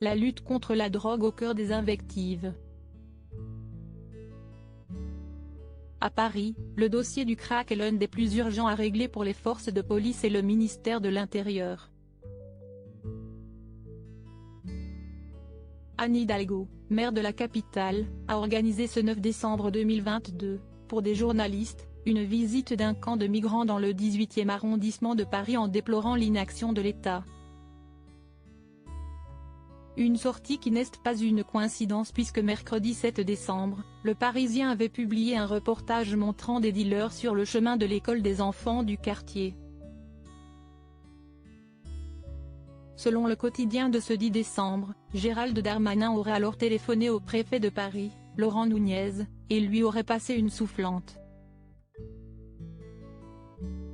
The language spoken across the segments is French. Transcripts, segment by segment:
la lutte contre la drogue au cœur des invectives. À Paris, le dossier du crack est l'un des plus urgents à régler pour les forces de police et le ministère de l'Intérieur. Anne Hidalgo, maire de la capitale, a organisé ce 9 décembre 2022, pour des journalistes, une visite d'un camp de migrants dans le 18e arrondissement de Paris en déplorant l'inaction de l'État. Une sortie qui n'est pas une coïncidence puisque mercredi 7 décembre, Le Parisien avait publié un reportage montrant des dealers sur le chemin de l'école des enfants du quartier. Selon le quotidien de ce 10 décembre, Gérald Darmanin aurait alors téléphoné au préfet de Paris, Laurent Nunez, et lui aurait passé une soufflante.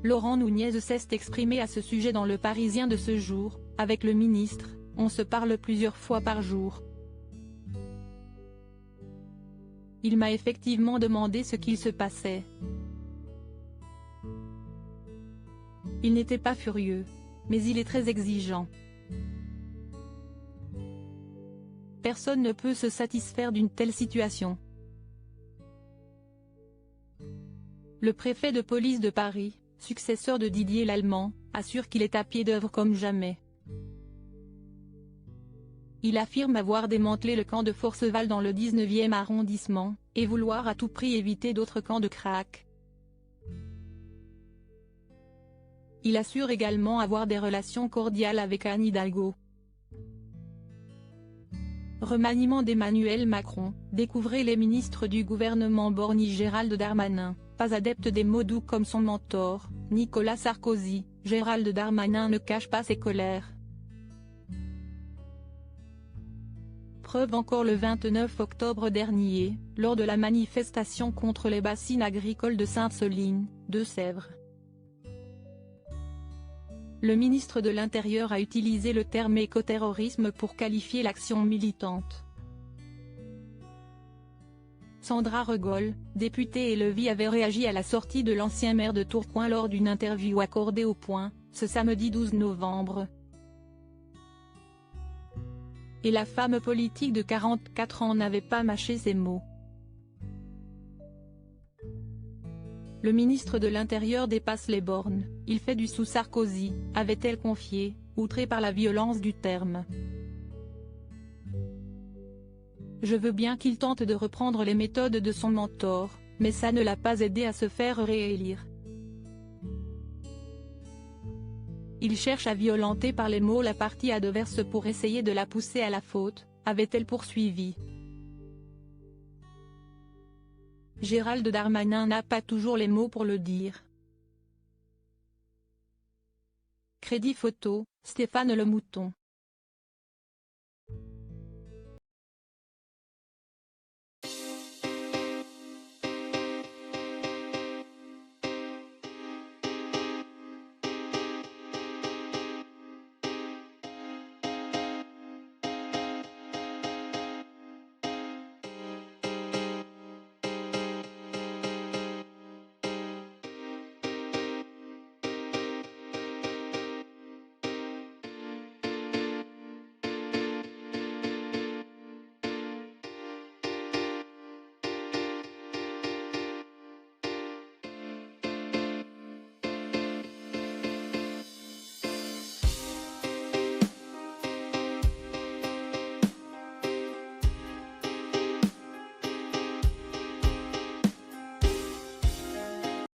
Laurent Nunez s'est exprimé à ce sujet dans Le Parisien de ce jour, avec le ministre. On se parle plusieurs fois par jour. Il m'a effectivement demandé ce qu'il se passait. Il n'était pas furieux. Mais il est très exigeant. Personne ne peut se satisfaire d'une telle situation. Le préfet de police de Paris, successeur de Didier Lallement, assure qu'il est à pied d'œuvre comme jamais. Il affirme avoir démantelé le camp de Forceval dans le 19e arrondissement, et vouloir à tout prix éviter d'autres camps de crack. Il assure également avoir des relations cordiales avec Anne Hidalgo. Remaniement d'Emmanuel Macron, découvrez les ministres du gouvernement borni. Gérald Darmanin, pas adepte des mots doux comme son mentor, Nicolas Sarkozy. Gérald Darmanin ne cache pas ses colères. Preuve encore le 29 octobre dernier, lors de la manifestation contre les bassines agricoles de Sainte-Soline, Deux-Sèvres. Le ministre de l'Intérieur a utilisé le terme écoterrorisme pour qualifier l'action militante. Sandra Regault, députée LFI, avait réagi à la sortie de l'ancien maire de Tourcoing lors d'une interview accordée au Point, ce samedi 12 novembre. Et la femme politique de 44 ans n'avait pas mâché ses mots. Le ministre de l'Intérieur dépasse les bornes, il fait du sous Sarkozy, avait-elle confié, outrée par la violence du terme. Je veux bien qu'il tente de reprendre les méthodes de son mentor, mais ça ne l'a pas aidé à se faire réélire. Il cherche à violenter par les mots la partie adverse pour essayer de la pousser à la faute, avait-elle poursuivi. Gérald Darmanin n'a pas toujours les mots pour le dire. Crédit photo, Stéphane Le Mouton.